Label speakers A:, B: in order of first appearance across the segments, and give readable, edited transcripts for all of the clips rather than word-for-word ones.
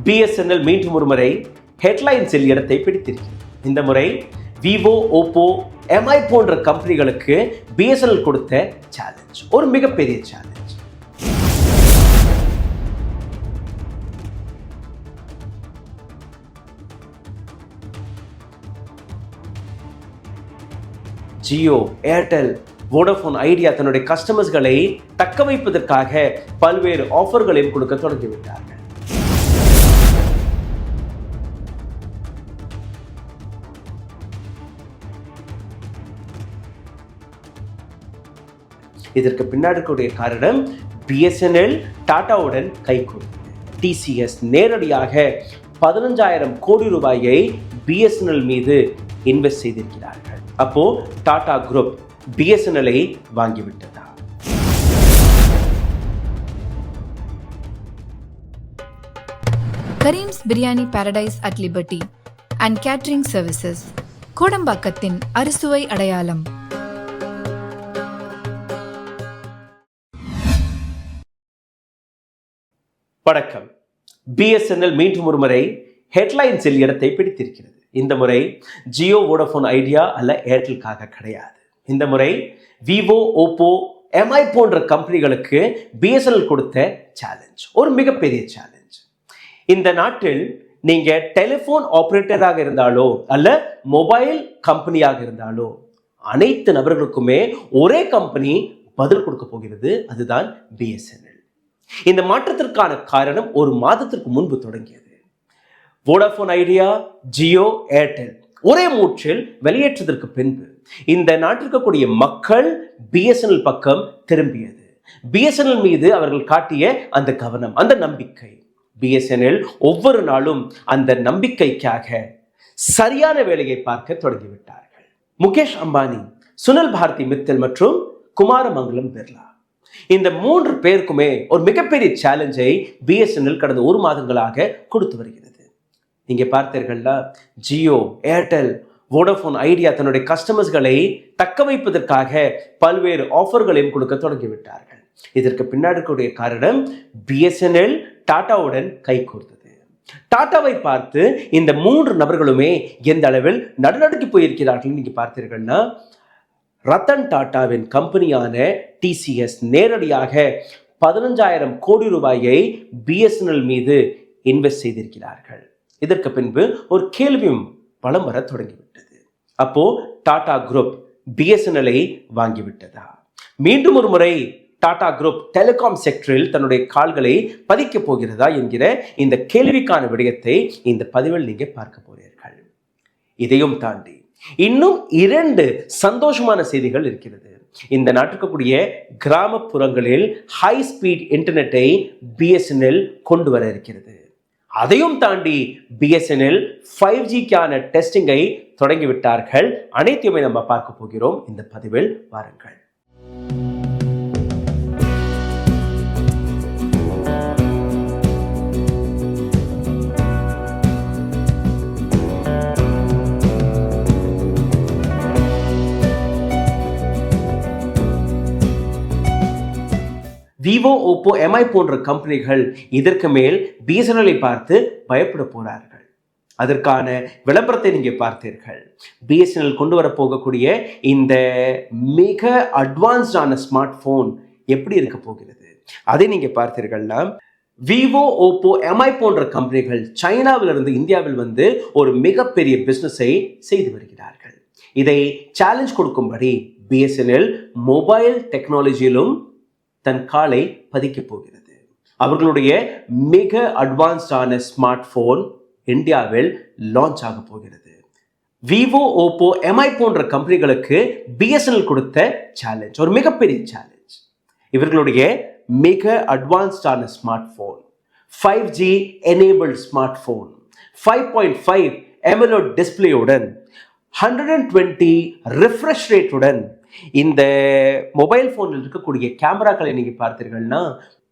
A: BSNL மீண்டும் ஒரு முறை ஹெட்லைன்ஸில் இடத்தை பிடித்திருக்கிறது. இந்த முறை விவோ, ஓப்போ, MI போன்ற கம்பெனிகளுக்கு BSNL கொடுத்த சேலஞ்ச் ஒரு மிகப்பெரிய challenge. Jio, Airtel, Vodafone idea தன்னுடைய கஸ்டமர்ஸ்களை தக்க வைப்பதற்காக பல்வேறு ஆஃபர்களையும் கொடுக்க தொடங்கிவிட்டார்கள். இதற்கு பின்னாடி கூடிய காரணம் BSNL டாடாவுடன் கைகோர்த்தது. TCS நேரடியாக 15,000 கோடி ரூபாயை BSNL மீது இன்வெஸ்ட் செய்திருக்கிறார்கள். அப்போ டாடா குரூப் BSNL-ஐ வாங்கிவிட்டதா?
B: Karim's biryani Paradise at Liberty and catering services, கோடம்பாக்கத்தின் அறுசுவை அடையாளம்.
A: வணக்கம். BSNL மீண்டும் ஒரு முறை ஹெட்லைன்ஸில் இடத்தை பிடித்திருக்கிறது. இந்த முறை ஜியோ, வோடஃபோன் ஐடியா அல்ல ஏர்டெலுக்காக கிடையாது. இந்த முறை விவோ, ஓப்போ, MI போன்ற கம்பெனிகளுக்கு BSNL கொடுத்த சேலஞ்ச் ஒரு மிகப்பெரிய சேலஞ்ச். இந்த நாட்டில் நீங்க டெலிபோன் ஆபரேட்டராக இருந்தாலோ அல்ல மொபைல் கம்பெனியாக இருந்தாலோ அனைத்து நபர்களுக்குமே ஒரே கம்பெனி பதில் கொடுக்க போகிறது. அதுதான் BSNL. இந்த மாற்றத்திற்கான காரணம் ஒரு மாதத்திற்கு முன்பு தொடங்கியது. வோடஃபோன் ஐடியா, ஜியோ, ஏர்டெல் ஒரே மூச்சில் வெளியேற்றதற்கு பின்பு இந்த நாட்டிற்கு கூடிய மக்கள் BSNL பக்கம் திரும்பியது. BSNL மீது அவர்கள் காட்டிய அந்த கவனம், அந்த நம்பிக்கை. BSNL ஒவ்வொரு நாளும் அந்த நம்பிக்கைக்காக சரியான வேலையை பார்க்க தொடங்கிவிட்டார்கள். முகேஷ் அம்பானி, சுனில் பாரதி மித்தல் மற்றும் குமாரமங்கலம் பிர்லா, இந்த 3 பேருக்குமே ஒரு மிகப்பெரிய சேலஞ்சை BSNL கடந்த 1 மாதங்களாக கொடுத்து வருகிறது. நீங்க பார்த்தீர்கள்னா, ஜியோ, ஏர்டெல், வோடஃபோன் ஐடியா தன்னுடைய கஸ்டமர்ஸ்களை தக்க வைப்பதற்காக பல்வேறு ஆஃபர்களையும் கொடுக்க தொடங்கிவிட்டார்கள். இதற்கு பின்னாடி கூடிய காரணம் BSNL டாடாவுடன் கைகோர்த்தது. டாடாவை பார்த்து இந்த 3 நபர்களுமே எந்த அளவில் நடுநடுக்கி போயிருக்கிறார்கள் நீங்க பார்த்தீர்கள்னா, ரத்தன் டாடாவின் கம்பெனியான TCS நேரடியாக 15,000 கோடி ரூபாயை BSNL மீது இன்வெஸ்ட் செய்திருக்கிறார்கள். இதற்கு பின்பு ஒரு கேள்வியும் பலம் வர தொடங்கிவிட்டது. அப்போ டாடா குரூப் BSNL-ஐ வாங்கிவிட்டதா? மீண்டும் ஒரு முறை டாடா குரூப் டெலிகாம் செக்டரில் தன்னுடைய கால்களை பதிக்கப் போகிறதா என்கிற இந்த கேள்விக்கான விடயத்தை இந்த பதிவில் நீங்க பார்க்க போறீர்கள். இதையும் தாண்டி இன்னும் 2 சந்தோஷமான செய்திகள் இருக்கிறது. இந்த நாட்டுக்கு கூடிய கிராமப்புறங்களில் ஹை ஸ்பீட் இன்டர்நெட்டை BSNL கொண்டு வர இருக்கிறது. அதையும் தாண்டி BSNL 5G-க்கான டெஸ்டிங்கை தொடங்கிவிட்டார்கள். அனைத்தையுமே நம்ம பார்க்க போகிறோம் இந்த பதிவில். வாருங்கள். விவோ, ஓப்போ, MI போன்ற கம்பெனிகள் இதற்கு மேல் BSNL-ஐ பார்த்து பயப்பட போறார்கள். அதற்கான விளம்பரத்தை நீங்க பார்த்தீர்கள். BSNL கொண்டு வர போகக்கூடிய இந்த மிக அட்வான்ஸ்டான ஸ்மார்ட் போன் எப்படி இருக்க போகிறது அதை நீங்க பார்த்தீர்கள்னா, விவோ, ஓப்போ, MI போன்ற கம்பெனிகள் சைனாவிலிருந்து இந்தியாவில் வந்து ஒரு மிகப்பெரிய பிசினஸை செய்து வருகிறார்கள். இதை சேலஞ்ச் கொடுக்கும்படி BSNL மொபைல் டெக்னாலஜியிலும் தன் காலை பதிக்க போகிறது. அவர்களுடைய மிக அட்வான்ஸ்டான ஸ்மார்ட் போன் இந்தியாவில் லான்ச் ஆக போகிறது. விவோ, ஓப்போ, MI போன்ற கம்பெனிகளுக்கு BSNL கொடுத்த சேலஞ்ச் ஒரு மிகப்பெரிய சேலஞ்ச். இவர்களுடைய மிக அட்வான்ஸ்டான smart phone, 5G enabled smart phone, 5.5 AMOLED டிஸ்பிளேயுடன், 120 ரிஃப்ரெஷ் ரேட்டுடன் இந்த மொபைல் போனில் இருக்கக்கூடிய கேமராக்களை நீங்க பார்த்தீர்கள்னா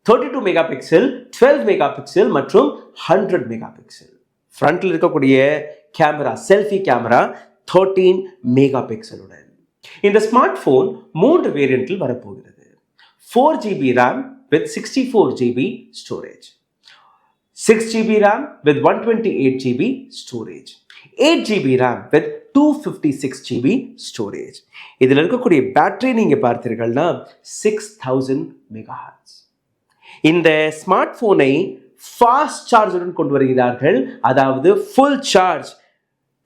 A: 32 மெகா பிக்சல், 12 மெகா பிக்சல் மற்றும் 100 மெகா பிக்சல். ஃப்ரண்ட்ல இருக்கக்கூடிய கேமரா, செல்ஃபி கேமரா 13 மெகா பிக்சலுடன். இந்த ஸ்மார்ட் போன் 3 வேரியண்டில் வரப்போகிறது. 4GB RAM with 64GB storage, 6 GB RAM with 128 GB storage, 8 GB RAM with 256 GB storage. இதில் இருக்கக்கூடிய பேட்டரி நீங்கள் பார்த்தீர்கள்னா 6000 mAh. இந்த ஸ்மார்ட் போனை ஃபாஸ்ட் சார்ஜுடன் கொண்டு வருகிறார்கள். அதாவது ஃபுல் சார்ஜ்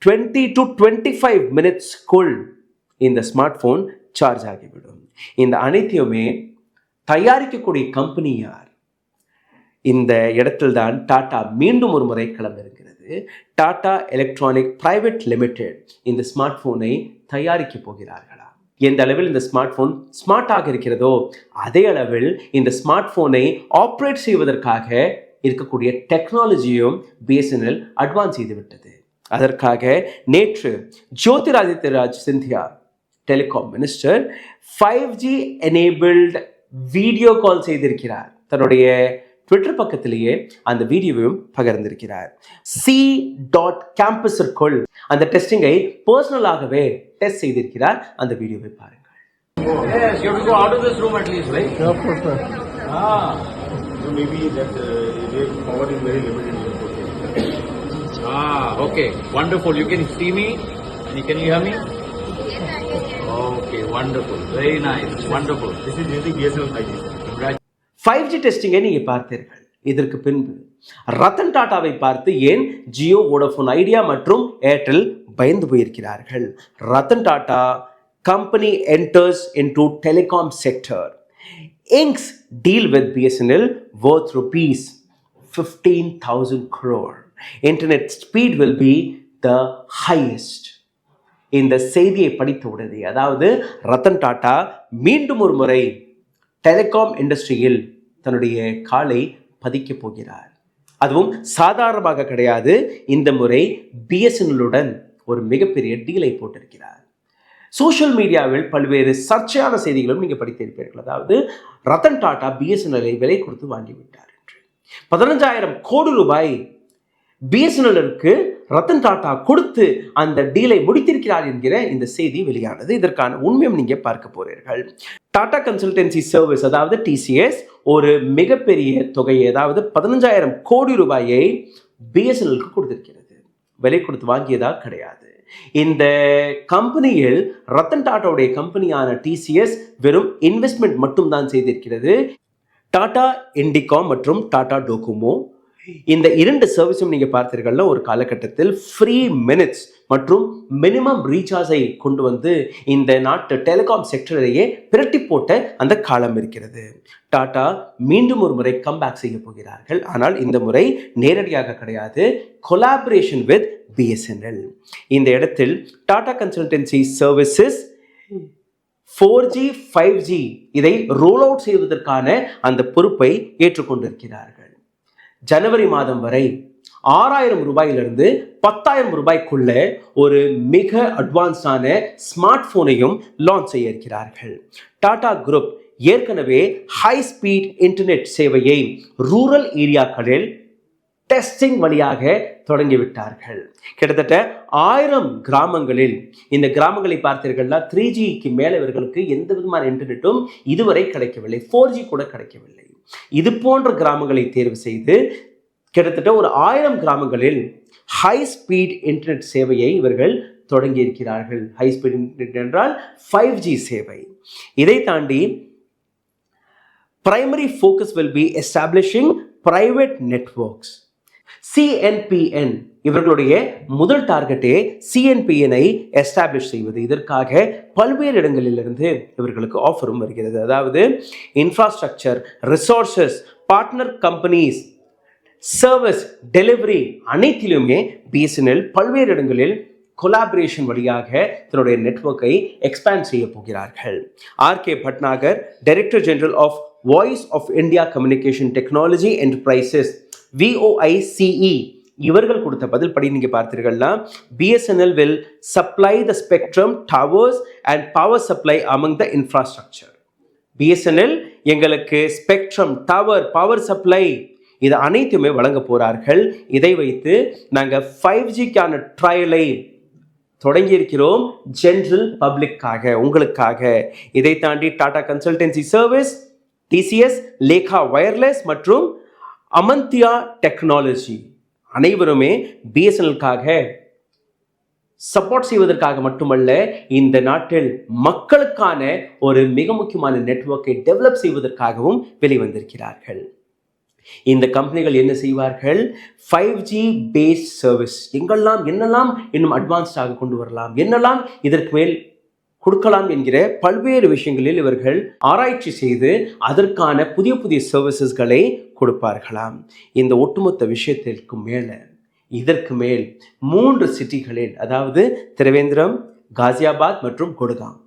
A: 20 to 25 மினிட்ஸ்க்குள் இந்த ஸ்மார்ட் போன் சார்ஜ் ஆகிவிடும். இந்த அனைத்தையுமே தயாரிக்கக்கூடிய கம்பெனி யார்? இந்த இடத்தில் தான் டாடா மீண்டும் ஒரு முறை களமிறங்கிறது. டாடா எலக்ட்ரானிக் பிரைவேட் லிமிடெட் இந்த ஸ்மார்ட் போனை தயாரிக்க போகிறார்களா? எந்த அளவில் இந்த ஸ்மார்ட் போன் ஸ்மார்ட்டாக இருக்கிறதோ அதே அளவில் இந்த ஸ்மார்ட் போனை ஆப்ரேட் செய்வதற்காக இருக்கக்கூடிய டெக்னாலஜியும் பிஎஸ்என்எல் அட்வான்ஸ் செய்துவிட்டது. அதற்காக நேற்று Jyotiraditya Scindia telecom minister 5G enabled video call செய்திருக்கிறார். தன்னுடைய ட்விட்டர் பக்கத்திலேயே அந்த வீடியோவையும் பகிர்ந்திருக்கிறார். C.campusற்குள் அந்த டெஸ்டிங்கை பர்சனலாகவே டெஸ்ட் செய்திருக்கிறார். அந்த வீடியோவை பாருங்கள்.
C: Yes, you have to go out of this room at least, right?
D: Yeah, for sure.
C: So maybe that power is very limited. Okay, wonderful. You can see me and can you hear me? Okay, wonderful. Very nice. Wonderful. This is using BSNL 5G.
A: 5G டெஸ்டிங்கை நீங்க பார்த்தீர்கள். இதற்கு பின்பு ரத்தன் டாடாவை பார்த்து ஏன் Jio, Vodafone idea மற்றும் Airtel பயந்து போயிருக்கிறார்கள்? Ratan Tata company enters into telecom sector, inks deal with BSNL worth rupees 15,000 crore. Internet speed will be the highest. இந்த செய்தியை படித்த உடனே, அதாவது ரத்தன் டாடா மீண்டும் ஒரு முறை டெலிகாம் இண்டஸ்ட்ரியில் தன்னுடைய காலை பதிக்கப் போகிறார். அதுவும் சாதாரணமாக கிடையாது. இந்த முறை பிஎஸ்என்எல்லுடன் ஒரு மிகப்பெரிய டீலை போட்டிருக்கிறார். சோஷியல் மீடியாவில் பல்வேறு சர்ச்சையான செய்திகளும் நீங்கள் படித்திருப்பீர்கள். அதாவது ரத்தன் டாடா பிஎஸ்என்எல்லை விலை கொடுத்து வாங்கிவிட்டார் என்று 15,000 கோடி ரூபாய் பிஎஸ்என்எல்லுக்கு ரத்தன் டாடா கொடுத்து அந்த டீலை முடித்திருக்கிறார் என்கிற இந்த செய்தி வெளியானது. இதற்கான உண்மையும் நீங்க பார்க்க போறீர்கள். டாடா கன்சல்டன்சி சர்வீஸ், அதாவது டிசிஎஸ், ஒரு மிகப்பெரிய தொகையை, அதாவது 15,000 கோடி ரூபாயை பிஎஸ்என்எல்க்கு கொடுத்திருக்கிறது. விலை கொடுத்து வாங்கியதா கிடையாது. இந்த கம்பெனியில் ரத்தன் டாட்டாவுடைய கம்பெனியான டிசிஎஸ் வெறும் இன்வெஸ்ட்மெண்ட் மட்டும் தான் செய்திருக்கிறது. டாடா இண்டிகாம் மற்றும் டாடா டோகோமோ, இந்த இரண்டு சர்வீஸும் நீங்க பார்த்தீர்கள்னா ஒரு காலகட்டத்தில் ஃப்ரீ மினிட்ஸ் மற்றும் மினிமம் ரீசார்ஜை கொண்டு வந்து இந்த நாட்டு டெலிகாம் செக்டரையே பிரட்டி போட்ட அந்த காலம் இருக்கிறது. டாடா மீண்டும் ஒரு முறை கம்பேக் செய்ய போகிறார்கள். ஆனால் இந்த முறை நேரடியாக கிடையாது, கொலாபரேஷன் வித் பிஎஸ்என்எல். இந்த இடத்தில் Tata consultancy services 4G 5G இதை ரோல் அவுட் செய்வதற்கான அந்த பொறுப்பை ஏற்றுக்கொண்டிருக்கிறார்கள். ஜனவரி மாதம் வரை 6,000 ரூபாயிலிருந்து 10,000 ரூபாய்க்குள்ள ஒரு மிக அட்வான்ஸான ஸ்மார்ட் போனையும் லான்ச் செய்ய இருக்கிறார்கள். டாடா குரூப் ஏற்கனவே ஹை ஸ்பீட் இன்டர்நெட் சேவையை ரூரல் ஏரியாக்களில் டெஸ்டிங் வழியாக தொடங்கிவிட்டார்கள். கிட்டத்தட்ட 1000 கிராமங்களில், இந்த கிராமங்களை பார்த்தீர்கள்னா 3Gக்கு மேலே இவர்களுக்கு எந்த விதமான இன்டர்நெட்டும் இதுவரை கிடைக்கவில்லை, 4G கூட கிடைக்கவில்லை. இது போன்ற கிராமங்களை தேர்வு செய்து கிட்டத்தட்ட ஒரு 1000 கிராமங்களில் ஹை ஸ்பீட் இன்டர்நெட் சேவையை இவர்கள் தொடங்கி இருக்கிறார்கள். ஹை ஸ்பீட் இன்டர்நெட் என்றால் 5G சேவை. இதை தாண்டி primary focus will be establishing private networks. CNPN இவர்களுடைய முதல் டார்கெட்டே CNPN-ஐ எஸ்டாப்ளிஷ் செய்வது. இதற்காக பல்வேறு இடங்களிலிருந்து இவர்களுக்கு ஆஃபரும் வருகிறது. அதாவது infrastructure, resources, partner companies, service, delivery அனைத்திலுமே பிஎஸ்என்எல் பல்வேறு இடங்களில் கொலாபரேஷன் வழியாக தன்னுடைய நெட்வொர்க்கை எக்ஸ்பேண்ட் செய்ய போகிறார்கள். RK Bhatnagar, director general of voice of India communication technology enterprises VOICE, இவர்கள் கொடுத்த பதில் படி நீங்க பார்த்தீர்கள்னா BSNL will supply the spectrum, towers and power supply among the infrastructure. BSNL எங்களுக்கு ஸ்பெக்ட்ரம், டவர், பவர் சப்ளை இது அனைத்துமே வழங்க போறார்கள். இதை வைத்து நாங்கள் 5Gக்கான ட்ரையலை தொடங்கியிருக்கிறோம், ஜெனரல் பப்ளிக்காக, உங்களுக்காக. இதை தாண்டி Tata consultancy service, TCS, Lekha wireless மற்றும் அமந்தியா டெக்னாலஜி அனைவருமே பிஎஸ்என்எல்காக சப்போர்ட் செய்வதற்காக மட்டுமல்ல, இந்த நாட்டில் மக்களுக்கான ஒரு மிக முக்கியமான நெட்வொர்க்கை டெவலப் செய்வதற்காகவும் வெளிவந்திருக்கிறார்கள். இந்த கம்பெனிகள் என்ன செய்வார்கள்? 5G பேஸ்ட் சர்வீஸ், என்னெல்லாம் இன்னும் அட்வான்ஸ்டாக கொண்டு வரலாம், என்னெல்லாம் இதற்கு மேல் கொடுக்கலாம் என்கிற பல்வேறு விஷயங்களில் இவர்கள் ஆராய்ச்சி செய்து அதற்கான புதிய புதிய சர்வீசஸ்களை கொடுப்பார்களாம். இந்த ஒட்டுமொத்த விஷயத்திற்கு மேலே இதற்கு மேல் 3 சிட்டிகளில், அதாவது திருவேந்திரம், காசியாபாத் மற்றும் குட்காம்,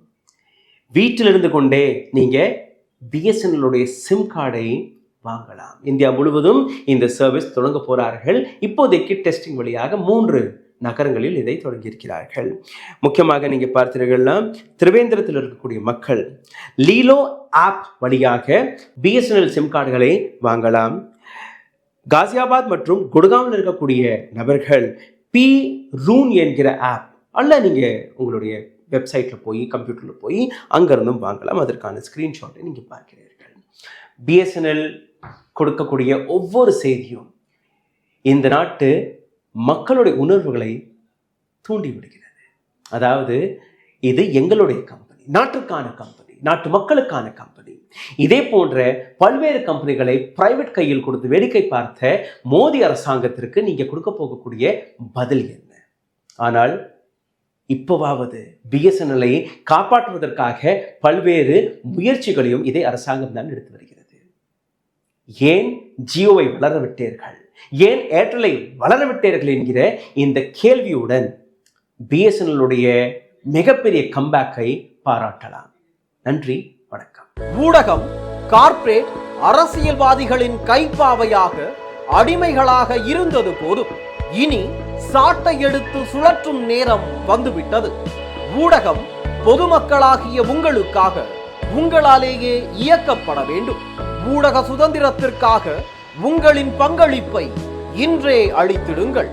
A: வீட்டிலிருந்து கொண்டே நீங்கள் பிஎஸ்என்எல்லுடைய சிம் கார்டை வாங்கலாம். இந்தியா முழுவதும் இந்த சர்வீஸ் தொடங்க போகிறார்கள். இப்போதைக்கு டெஸ்டிங் வழியாக 3 நகரங்களில் இதை தொடங்கியிருக்கிறார்கள். முக்கியமாக நீங்கள் பார்த்தீர்கள்னா திருவேந்திரத்தில் இருக்கக்கூடிய மக்கள் லீலோ ஆப் வழியாக பிஎஸ்என்எல் சிம் கார்டுகளை வாங்கலாம். காசியாபாத் மற்றும் குட்காமில் இருக்கக்கூடிய நபர்கள் பி ரூன் என்கிற ஆப் அல்ல, நீங்கள் உங்களுடைய வெப்சைட்டில் போய் கம்ப்யூட்டரில் போய் அங்கிருந்தும் வாங்கலாம். அதற்கான ஸ்க்ரீன்ஷாட்டை நீங்கள் பார்க்கிறீர்கள். பிஎஸ்என்எல் கொடுக்கக்கூடிய ஒவ்வொரு செய்தியும் இந்த நாட்டு மக்களுடைய உணர்வுகளை தூண்டி விடுகிறது. அதாவது இது எங்களுடைய கம்பெனி, நாட்டுக்கான கம்பெனி, நாட்டு மக்களுக்கான கம்பெனி. இதே போன்ற பல்வேறு கம்பெனிகளை பிரைவேட் கையில் கொடுத்து வேடிக்கை பார்த்த மோடி அரசாங்கத்திற்கு நீங்க கொடுக்க போகக்கூடிய பதில் என்ன? ஆனால் இப்போவாவது பிஎஸ்என்எல்லை காப்பாற்றுவதற்காக பல்வேறு முயற்சிகளையும் இதே அரசாங்கம் தான் எடுத்து வருகிறது. ஏன் ஜியோவை வளர விட்டீர்கள், ஏன் ஏர்டெல்லை வளர விட்டீர்கள் என்கிற இந்த கேள்வியுடன் பிஎஸ்என்எல்லுடைய மிகப்பெரிய கம்பேக்கை பாராட்டலாம். நன்றி, வணக்கம்.
D: ஊடகம் கார்ப்பரேட் அரசியல்வாதிகளின் கைப்பாவையாக அடிமைகளாக இருந்தது போதும். இனி சாட்டை எடுத்து சுழற்றும் நேரம் வந்துவிட்டது. ஊடகம் பொதுமக்களாகிய உங்களுக்காக உங்களாலேயே இயக்கப்பட வேண்டும். ஊடக சுதந்திரத்திற்காக உங்களின் பங்களிப்பை இன்றே அளித்திடுங்கள்.